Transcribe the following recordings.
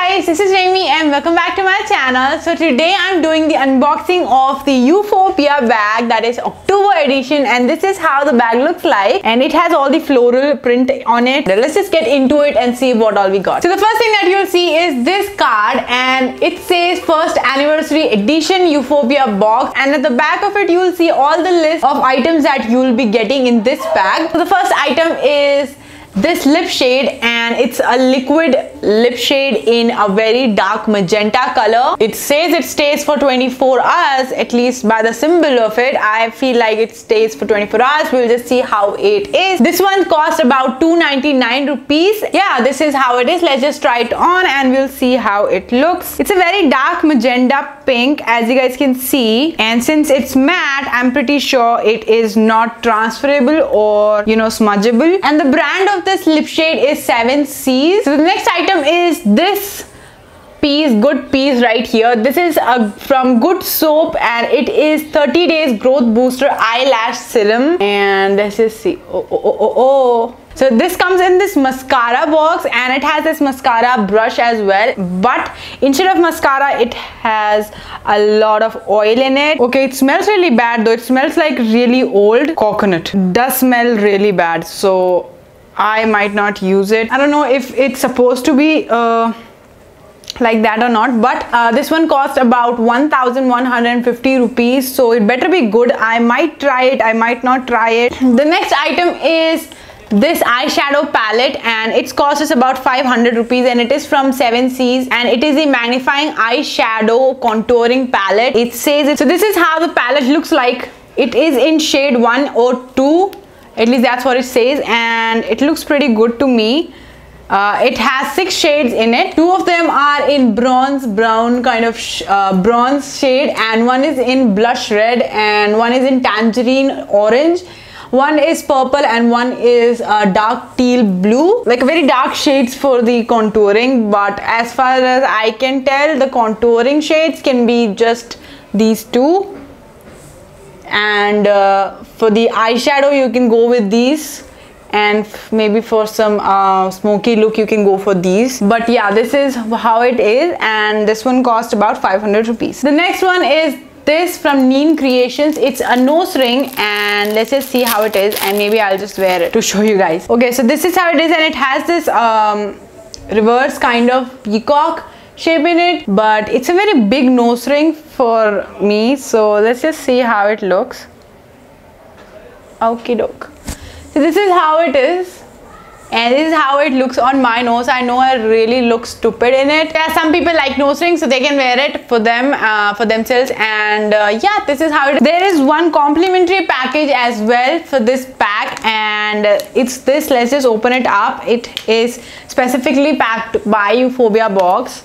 guys, this is Remy and welcome back to my channel. So today I'm doing the unboxing of the Euphorbia bag, that is October edition, and this is how the bag looks like, and it has all the floral print on it. Let's just get into it and see what all we got. So the first thing that you'll see is this card, and it says first anniversary edition Euphorbia box, and at the back of it you'll see all the list of items that you'll be getting in this bag. So the first item is this lip shade, and it's a liquid lip shade in a very dark magenta color. It says it stays for 24 hours, at least by the symbol of it. I feel like it stays for 24 hours. We'll just see how it is. This one cost about 299 rupees. Yeah, this is how it is. Let's just try it on and we'll see how it looks. It's a very dark magenta pink, as you guys can see, and since it's matte, I'm pretty sure it is not transferable or smudgeable. And the brand of this lip shade is 7Cs. So the next item is this good piece right here. This is from Good Soap, and it is 30 days growth booster eyelash serum. And let's just see. So this comes in this mascara box, and it has this mascara brush as well, but instead of mascara it has a lot of oil in it. Okay, it smells really bad though. It smells like really old coconut. It does smell really bad, so I might not use it. I don't know if it's supposed to be like that or not, but this one cost about 1150 rupees, so it better be good. I might try it, I might not try it. The next item is this eyeshadow palette, and its cost is about 500 rupees, and it is from 7Cs, and it is a magnifying eyeshadow contouring palette. It says it. So this is how the palette looks like. It is in shade 1 or 2, at least that's what it says, and it looks pretty good to me. It has 6 shades in it. 2 of them are in bronze brown kind of bronze shade, and one is in blush red, and one is in tangerine orange. One is purple and one is dark teal blue, like very dark shades for the contouring. But as far as I can tell, the contouring shades can be just these 2, and for the eyeshadow you can go with these, and maybe for some smoky look you can go for these. But yeah, this is how it is, and this one cost about 500 rupees. The next one is this from Nien Creations. It's a nose ring, and let's just see how it is, and maybe I'll just wear it to show you guys. Okay, so this is how it is, and it has this reverse kind of peacock shape in it, but it's a very big nose ring for me, so let's just see how it looks. Okie doke. So this is how it is, and this is how it looks on my nose. I know I really look stupid in it. Yeah, some people like nose rings, so they can wear it for them, for themselves. And yeah, this is how it is. There is one complimentary package as well for this pack, and it's this. Let's just open it up. It is specifically packed by Euphorbia box.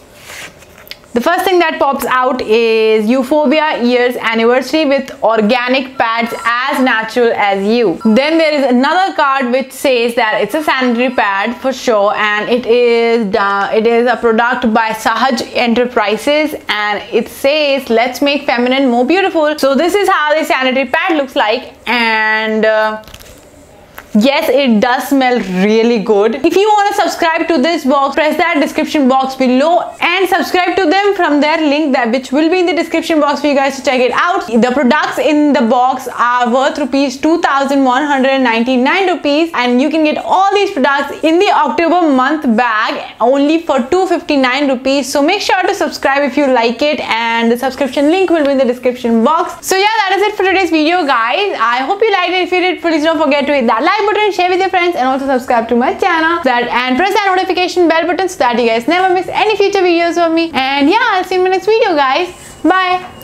The first thing that pops out is Euphorbia years anniversary with organic pads as natural as you. Then there is another card which says that it's a sanitary pad for sure, and it is a product by Sahaj Enterprises, and it says let's make feminine more beautiful. So this is how the sanitary pad looks like, and yes, it does smell really good. If you want to subscribe to this box, press that description box below and subscribe to them from their link which will be in the description box for you guys to check it out. The products in the box are worth rupees 2199 rupees, and you can get all these products in the October month bag only for 259 rupees. So make sure to subscribe if you like it, and the subscription link will be in the description box. So yeah, that is it for today's video, guys. I hope you liked it. If you did, please don't forget to hit that like button, share with your friends, and also subscribe to my channel and press that notification bell button so that you guys never miss any future videos of me. And yeah, I'll see you in my next video, guys. Bye.